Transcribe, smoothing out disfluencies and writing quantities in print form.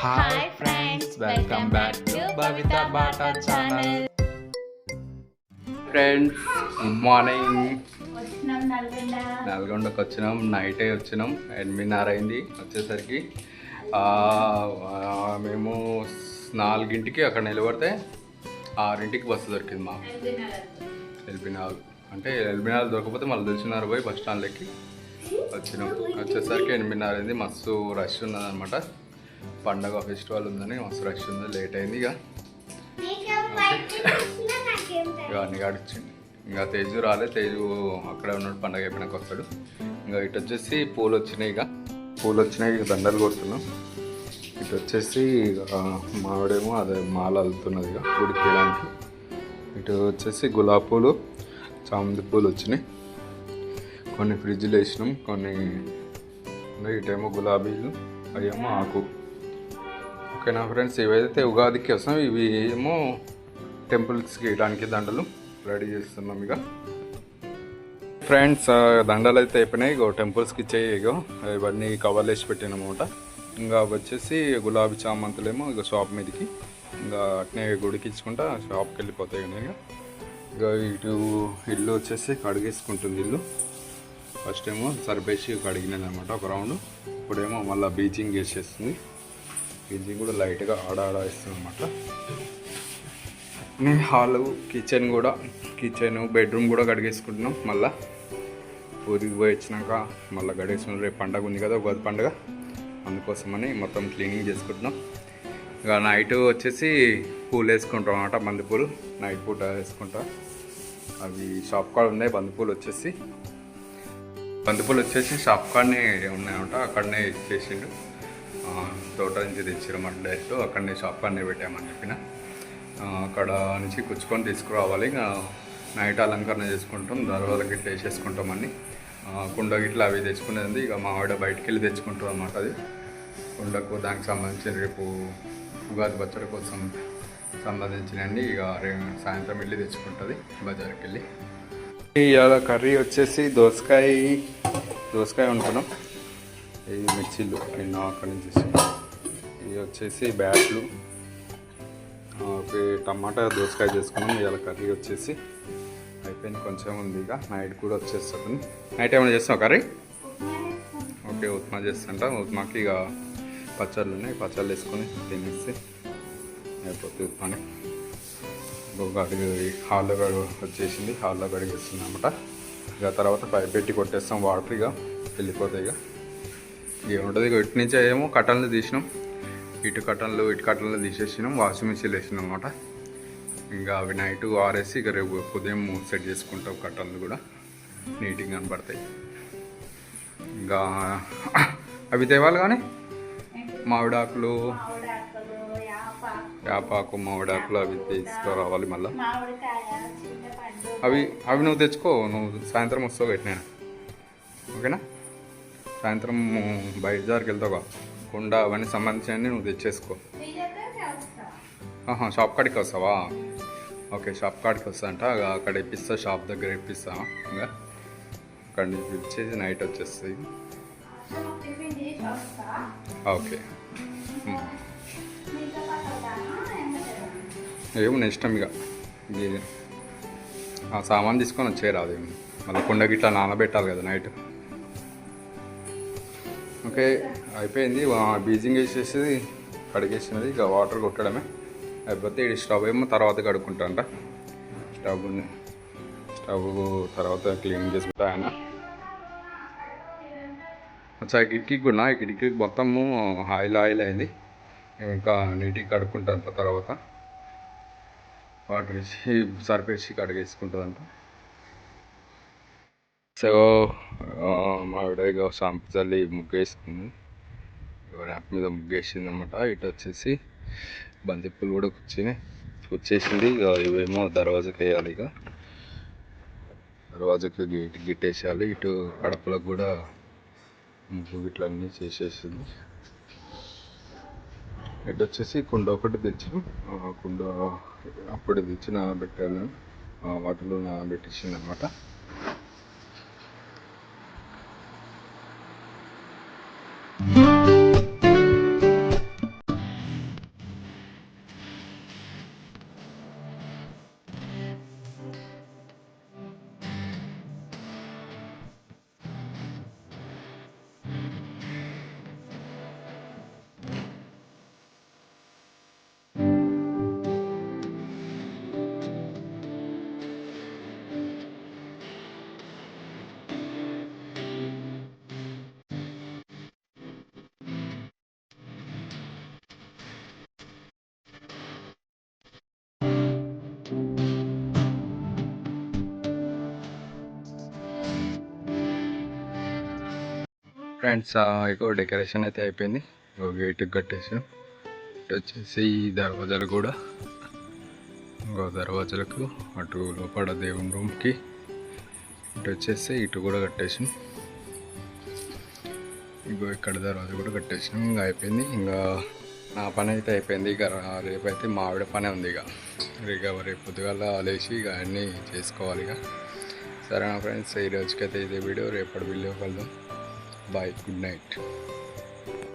Hi friends, welcome back to Bhavitha Baata channel. Friends, good morning. వచ్చినాం నల్గొండకు వచ్చినాం. నైటే వచ్చినాం, 8:30 అయింది వచ్చేసరికి. మేము 4ంటికి అక్కడ నిలబడితే 6ంటికి బస్సు దొరికింది మాకు. ఎల్బినాల్ అంటే ఎల్బినాల్ దొరకకపోతే మళ్ళీ తెలిసినారు పోయి బస్ స్టాండ్లోకి వచ్చినాం. వచ్చేసరికి 8:30 అయింది. మస్తు రష్ ఉన్నదన్నమాట. పండగ ఫెస్టివల్ ఉందని మస్తు రష్ ఉంది. లేట్ అయింది. ఇక అన్ని గడిచింది. ఇంకా తేజు రాలే. తేజు అక్కడ ఉన్నాడు, పండగ అయిపోయినాక వస్తాడు. ఇంకా ఇటు వచ్చేసి పూలు వచ్చినాయి. ఇక దండలు కొడుతున్నాం. ఇటు వచ్చేసి మావిడేమో అదే మాల అల్లుతున్నది ఇక గుడికి వేయడానికి. ఇటు వచ్చేసి గులాబీ పూలు, చామంతి పూలు వచ్చినాయి. కొన్ని ఫ్రిడ్జ్లో వేసినాం, కొన్ని ఇటేమో గులాబీలు, అవేమో ఆకు. ఓకేనా ఫ్రెండ్స్, ఇవైతే ఉగాదికి వస్తాం. ఇవి ఏమో టెంపుల్స్కి వేయడానికి దండలు రెడీ చేస్తున్నాం. ఇక ఫ్రెండ్స్, దండలు అయితే అయిపోయినాయి. ఇగో టెంపుల్స్కి ఇచ్చేయి. ఇగో ఇవన్నీ కవర్లు వేసి పెట్టినమాట. ఇంకా వచ్చేసి గులాబీ చామంతులేమో ఇక షాప్ మీదకి, ఇంకా అట్నే గుడికి ఇచ్చుకుంటా షాప్కి వెళ్ళిపోతాయి. ఇక ఇటు ఇల్లు వచ్చేసి కడిగేసుకుంటుంది. ఇల్లు ఫస్ట్ ఏమో సరిపేసి కడిగినది అనమాట ఒక రౌండ్. ఇప్పుడేమో మళ్ళీ బీచింగ్ వేసేస్తుంది. బీచింగ్ కూడా లైట్గా ఆడేస్తుంది అనమాట. హాలు, కిచెన్ బెడ్రూమ్ కూడా కడిగేసుకుంటున్నాం. మళ్ళీ ఊరికి పోయి వచ్చినాక మళ్ళీ గడిగేసుకున్నాం. రేపు పండగ ఉంది కదా, ఉగాది పండుగ, అందుకోసమని మొత్తం క్లీనింగ్ చేసుకుంటున్నాం. ఇక నైట్ వచ్చేసి పూలు వేసుకుంటాం అన్నమాట. బంతిపూలు నైట్ పూట వేసుకుంటా. అవి షాప్ కాడ ఉన్నాయి. బంతిపూలు వచ్చేసి షాప్ కాడనే ఉన్నాయన్నమాట. అక్కడనే ఇచ్చేసిండు. తోట నుంచి తెచ్చిరమాట డైరెక్ట్. అక్కడనే షాప్ కాడనే పెట్టామని చెప్పిన. అక్కడ నుంచి కుచ్చుకొని తీసుకురావాలి. ఇంకా నైట్ అలంకరణ చేసుకుంటాం. దర్వాజకి ఇట్లా వేసేసుకుంటామని. కుండ గిట్లా అవి తెచ్చుకునేది. ఇక మా ఆవిడ బయటికి వెళ్ళి తెచ్చుకుంటాం అన్నమాట. అది కుండకు దానికి సంబంధించి రేపు ఉగాది పచ్చడి కోసం సంబంధించినవి ఇక సాయంత్రం వెళ్ళి తెచ్చుకుంటుంది బజార్కి వెళ్ళి. ఇవాళ కర్రీ వచ్చేసి దోసకాయ వండుకున్నాం. ఇవి మిర్చీలు నిన్న అక్కడి నుంచి. ఇవి వచ్చేసి బ్యాట్లు, టమాటా దోసకాయ చేసుకున్నాం. ఇవాళ కర్రీ వచ్చేసి అయిపోయింది. కొంచెం ఉంది. ఇక నైట్ కూడా వచ్చేస్తుంది. నైట్ ఏమైనా చేస్తాం కర్రీ? ఓకే, ఉప్మా చేస్తుంటా. ఉప్మాకి ఇక పచ్చళ్ళు ఉన్నాయి, పచ్చళ్ళు వేసుకొని తినేస్తే అయిపోతుంది ఉప్మాని. హాల్లో వచ్చేసింది. హాల్లో కడిగేస్తుంది అనమాట. ఇక తర్వాత పైప్ పెట్టి కొట్టేస్తాం. వాటర్ ఇక వెళ్ళిపోతాయి. ఇక ఏముంటుంది. ఇక ఇటు నుంచి ఏమో కట్టలను తీసినాం. ఇటు కట్టలను తీసేసినాం. వాషింగ్ మిషన్లో వేసినాం అనమాట. ఇంకా అవి నైట్ ఆరేసి ఇక రేపు ఉదయం సెట్ చేసుకుంటాం. కట్టలు కూడా నీట్గా కనపడతాయి. ఇంకా అవి తేవాలి కానీ మామిడాకులు, వేపాకు, మామిడాకులు అవి తీసుకురావాలి. మళ్ళీ అవి నువ్వు తెచ్చుకో. నువ్వు సాయంత్రం వస్తావు పెట్టినా. ఓకేనా? సాయంత్రం బయలుదేరికి వెళ్తావుగా. కుండ అవన్నీ సంబంధించినవి నువ్వు తెచ్చేసుకో. షాప్ కాడికి వస్తావా? ఓకే, షాప్ కాడికి వస్తా అంట. అక్కడ ఇప్పిస్తా, షాప్ దగ్గర ఇప్పిస్తా. ఇంకా అక్కడ నుంచి ఇచ్చేసి నైట్ వచ్చేస్తాయి. ఓకే, ఏమో ఇష్టం. ఇక ఆ సామాన్ తీసుకొని వచ్చేయరాదు. మళ్ళీ కుండ గిట్లా నానబెట్టాలి కదా నైట్. ఓకే, అయిపోయింది. బీజింగ్ వేసేసి కడిగేసినది. ఇక వాటర్ కొట్టడమే అయిపోతే. ఇది స్టవ్ ఏమో తర్వాత కడుక్కుంటా అంట. స్టవ్ తర్వాత క్లీన్ చేసుకుంటా. ఆయన కిటికీకి కూడా, ఈ కిటికీకి మొత్తము ఆయిల్ అయింది. ఇంకా నీట్గా కడుక్కుంటా తర్వాత వాటర్ వేసి సరిపేసి కడిగేసుకుంటుందంట. సో మావిడ ఇక సాంపుజల్లి ముగ్గేసుకుంది. ర్యాప్ మీద ముగ్గేసింది అనమాట. ఇటు వచ్చేసి బంతిపూలు కూడా వచ్చేసింది. ఇక ఇవేమో దర్వాజకి వేయాలి. ఇక దర్వాజకి గిట్టేసేయాలి. ఇటు కడపలకు కూడా ముగ్గు గిట్ల అన్నీ చేసేసింది. ఇటు వచ్చేసి కుండ ఒకటి తెచ్చాం. కుండ అప్పుడు తెచ్చి నానబెట్టాను. వాటిలో నానబెట్టేసింది అనమాట. ఫ్రెండ్స్ ఇగో డెకరేషన్ అయితే అయిపోయింది. ఇగో గేట్కి కట్టేసాం. ఇటు వచ్చేసి ఈ దర్వాజాలు కూడా, ఇంకో దర్వాజాలకు అటు లోపల దేవుని రూమ్కి, ఇటు వచ్చేసి ఇటు కూడా కట్టేసాం. ఇంకో ఇక్కడ దర్వాజా కూడా కట్టేసాం. ఇంకా అయిపోయింది. ఇంకా నా పని అయితే అయిపోయింది. ఇక రేపైతే మా ఆవిడ పనే ఉంది. ఇక రేపు పొద్దుగాల లేచి ఇక అన్నీ చేసుకోవాలి. ఇక సరేనా ఫ్రెండ్స్, ఈ రోజుకైతే ఇదే వీడియో. రేపటి వీడియో కలుద్దాం. Bye, good night.